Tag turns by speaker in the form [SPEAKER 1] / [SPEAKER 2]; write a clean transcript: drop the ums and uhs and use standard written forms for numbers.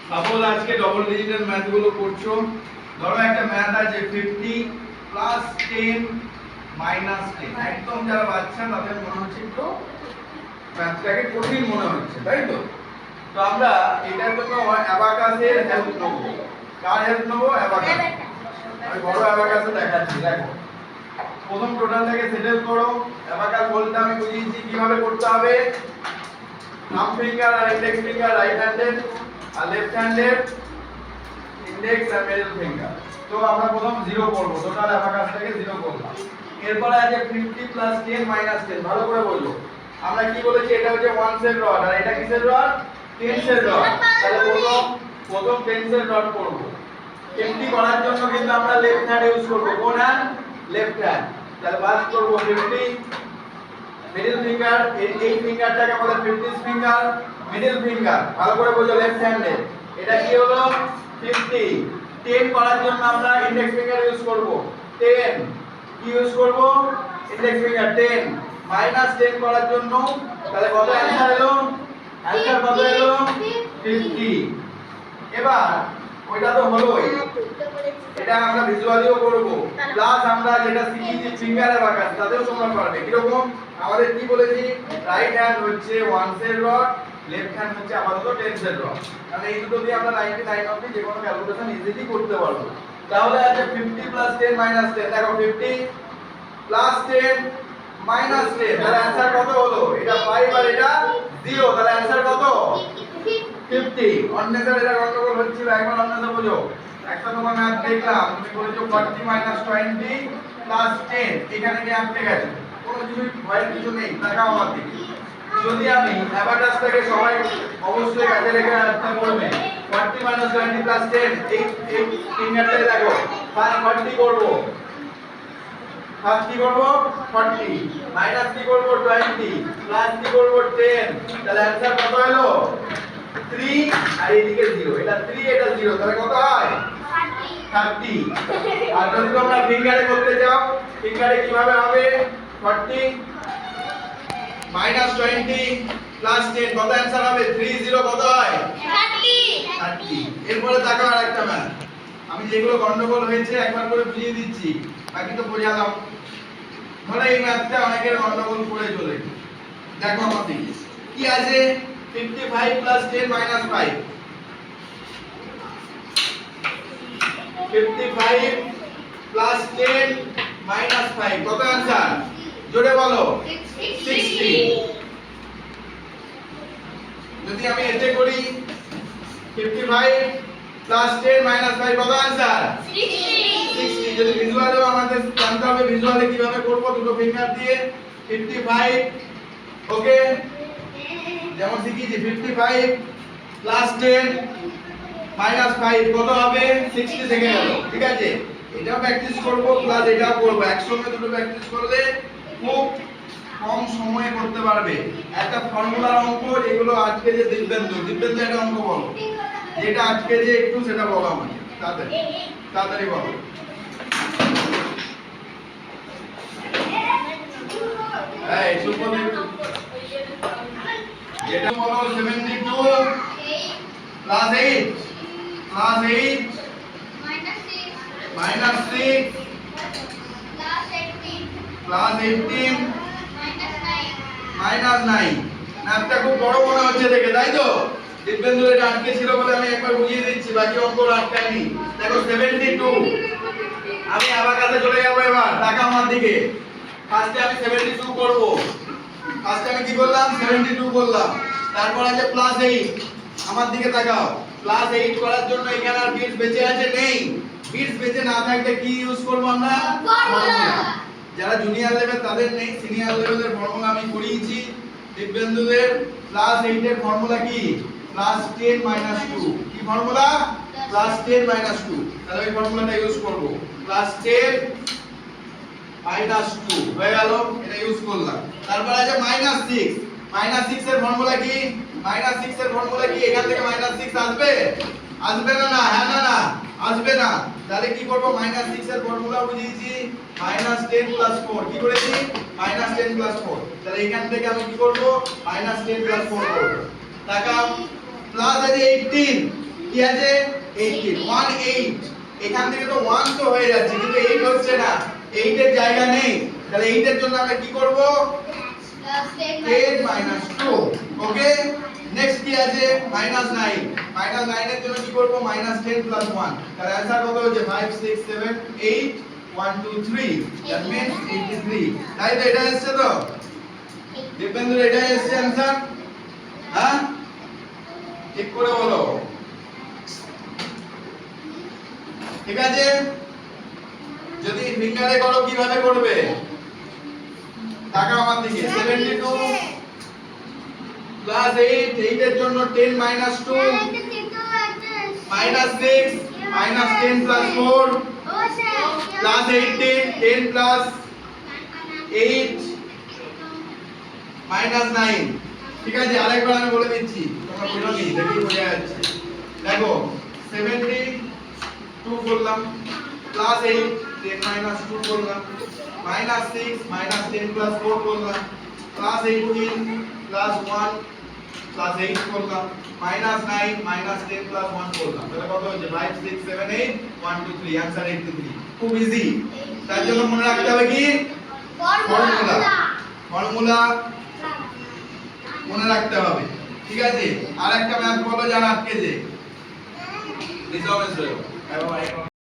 [SPEAKER 1] Suppose আজকে double ডিজিটের math গুলো করছো, ধরো একটা ম্যাথ আছে 50 প্লাস 10 মাইনাস 10। একদম যারা বাচ্চা তাদের মনে হচ্ছে একটু ম্যাথটাকে কঠিন মনে হচ্ছে, তাই তো? তো আমরা এটার জন্য অ্যাবাকাসের হেল্প নেব। কার হেল্প নেব? অ্যাবাকাস। আমি বড় অ্যাবাকাসে দেখাচ্ছি, দেখো। প্রথম টোটালটাকে সেটেল করো। অ্যাবাকাস বলতে আমি বুঝিয়েছি কিভাবে করতে হবে। থাম্ব ফিঙ্গার আর ইন্ডেক্স ফিঙ্গার রাইট হ্যান্ডেড, আর লেফট হ্যান্ডেড ইন্ডেক্স আর মিডল ফিঙ্গার। তো আমরা প্রথম 0 করব, টোটাল অ্যাবাকাসটাকে 0 করলাম। এরপরে আছে 50 প্লাস 10 মাইনাস 10। ভালো করে বলবো, আমরা কি বলেছি? এটা হচ্ছে 1 এর রড, আর এটা কিসের রড? 10 এর রড। তাহলে প্রথম 10 এর রড করব। 50 করার জন্য কিন্তু আমরা লেফট হ্যান্ড ইউজ করব। কোন হ্যান্ড? Left hand. তাহলে বাস করব 50, মিডল ফিঙ্গার, এই ফিঙ্গারটাকে বলে 50 ফিঙ্গার, মিডল ফিঙ্গার। ভালো করে বোঝো, লেফট হ্যান্ডে। এটা কি হলো? 50। 10 করার জন্য আমরা ইন্ডেক্স ফিঙ্গার ইউজ করব। 10 কি ইউজ করব? Index finger 10। মাইনাস 10 করার জন্য তাহলে কত অ্যানসার এলো? অ্যানসার কত এলো? 50। এবার ওইটা তো হলোই, এটা আমরা ভিজুয়ালিও করব, প্লাস আমরা যেটা শিখেছি ফিঙ্গার অ্যাবাকাস তাতেও তোমরা পারবে। কি রকম? আমাদের কি বলেছি? রাইট হ্যান্ড হচ্ছে 1 এর রড, লেফট হ্যান্ড হচ্ছে আপাতত 10 এর রড। মানে এই দুটো দিয়ে আমরা 99 অবধি যে কোনো ক্যালকুলেশন ইজিলি করতে পারবো। তাহলে আছে 50 প্লাস 10 মাইনাস 10। দেখো 50 প্লাস 10 মাইনাস 10, তাহলে অ্যানসার কত হলো? এটা 5 আর এটা 0, তাহলে অ্যানসার কত? 50। অন্যের এটা গন্ডগোল হচ্ছিল, একবার অন্যের বোঝো। একটা তোমার ম্যাথ দেখলাম, তুমি বলেছো 40 মাইনাস 20 প্লাস 10, এখানে কি আটকে গেছে? কোনো ভয়ের কিছু নেই, তাকাও আমার দিকে। যদি আমি অ্যাবাকাসটাকে সবাই অবশ্যই কাছে রেখে আনতে করবে। 40 মাইনাস 20 প্লাস 10, এই ফিঙ্গারটাই দেখো, ফার্স্ট 40 করব। ফার্স্ট কি করব? 40 মাইনাস কি করব? 20 প্লাস কি করব? 10। তাহলে অ্যানসার কত হলো? 3 আর এদিকে 0। এটা 3, এটা 0, তাহলে কত হয়? 30। আর যদি তোমরা ফিঙ্গারে করতে যাও, ফিঙ্গারে কিভাবে হবে? 40 মাইনাস 20 প্লাস 10, কত অ্যানসার হবে? 30 কত হয়? 30। এরপরে তাকাও আরেকটা ম্যাথ। আমি যেগুলো গন্ডগোল হয়েছে একবার করে বুঝিয়ে দিচ্ছি, বাকি তো বোঝালাম। ধরো এই ম্যাথটা অনেকের গন্ডগোল করে চলে। দেখো আমার দিকে কি আছে? 55 প্লাস 10 মাইনাস 5। 55 প্লাস 10 মাইনাস 5, কত অ্যানসার? জোরে বলো। 60। যদি আমি এতে করি 55 প্লাস 10 মাইনাস 5, কত অ্যানসার? 60। যদি ভিজুয়ালও আমাদের জানতে হবে, ভিজুয়ালে কিভাবে করব? দুটো ফিঙ্গার দিয়ে 55, ওকে, যেমন শিখেছি 55 প্লাস 10 মাইনাস 5, কত হবে? 60 থেকে গেল। ঠিক আছে, এটাও প্র্যাকটিস করব প্লাস এটাও করব, একসঙ্গে দুটো প্র্যাকটিস করলে খুব কম সময়ে করতে পারবে। একটা ফর্মুলার অঙ্ক, যেগুলো আজকে যে দিব্যেন্দু একটা অঙ্ক বলো, যেটা আজকে যে একটু সেটা বলো আমাকে, তাড়াতাড়ি বলো। এই সুপদীপ, যেটা বলো 72 প্লাস 8 মাইনাস 6 প্লাস 18 মাইনাস 9। ম্যাথটা খুব বড় মনে হচ্ছে দেখে, তাই তো? দিব্যেন্দু এটা আটকে ছিল বলে আমি একবার বুঝিয়ে দিচ্ছি, বাকি অঙ্ক আটকায়নি। দেখো 72, আমি অ্যাবাকাসে চলে যাবো। এবার তাকাও আমার দিকে। ফার্স্টে আমি 72 করব। ফার্স্টে আমি কি করলাম? 72 করলাম। তারপর আছে প্লাস 8, আমার দিকে তাকাও। প্লাস 8 করার জন্য এখানে আর বিটস বেঁচে আছে? নেই। বিটস বেঁচে না থাকলে কি ইউজ করব আমরা? ফর্মুলা। যারা জুনিয়র লেভেল তাদের নেই, সিনিয়র লেভেলের ফর্মুলা আমি করিয়েছি। দিব্যেন্দুদের প্লাস 8 এর ফর্মুলা কি? Plus 10 minus 2। কি ফর্মুলা? Plus 10 minus 2। তাহলে এই ফর্মুলাটা ইউজ করব। প্লাস 10 মাইনাস 2 হয়ে গেল, এটা ইউজ করলাম। তারপর আছে মাইনাস 6। মাইনাস 6 এর ফর্মুলা কি? মাইনাস 6 এর ফর্মুলা কি? এখান থেকে মাইনাস 6 আসবে? আসবে না? না, হ্যাঁ না না, আসবে না। তাহলে কি করব? মাইনাস 6 এর ফর্মুলা বুঝিয়েছি, মাইনাস 10 প্লাস 4। কি করেছি? Minus 10 plus 4। তাহলে এখান থেকে আমি কি করব? মাইনাস 10 প্লাস 4 করব। তাকাও, প্লাস আছে 18 কি আছে 18 18 এখান থেকে তো 1 তো হয়ে যাচ্ছে কিন্তু 8 হচ্ছে না 8 এর জায়গা নেই তাহলে 8 এর জন্য আমরা কি করব 10 2 ওকে নেক্সট কি আছে -9 -9 এর জন্য কি করব -10 1 তার आंसर কত হচ্ছে 5 6 7 8 1 2 3 দ্যাট মিন্স 83 তাই তো এটা এসেছে তো দীপেন্দ্র এটা এসেছে आंसर হ্যাঁ ঠিক করে বলো ঠিক আছে যদি ফিঙ্গারে করো কিভাবে করবে তাকাও আমার দিকে 72 প্লাস 8 8 এর জন্য 10 2 minus 6 minus 10 plus 4 plus 18 10 plus 8 minus 9 ঠিক আছে আরেকবার আমি বলে দিচ্ছি তোমরা বুঝো নি দেখি বোঝা যাচ্ছে দেখো 72 করলাম plus 8 10 minus 2 করলাম minus 6 minus 10 plus 4 করলাম plus 18 plus 1 plus 8 করলাম minus 9 minus 10 plus 1 করলাম তাহলে কত হচ্ছে 5 6 7 8 1 2 3 आंसर 83 খুব ইজি তার জন্য মনে রাখতে হবে কি ফর্মুলা মনে রাখতে হবে ঠিক আছে আর একটা ম্যাথ বলো জানা আজকে যে রিজলভ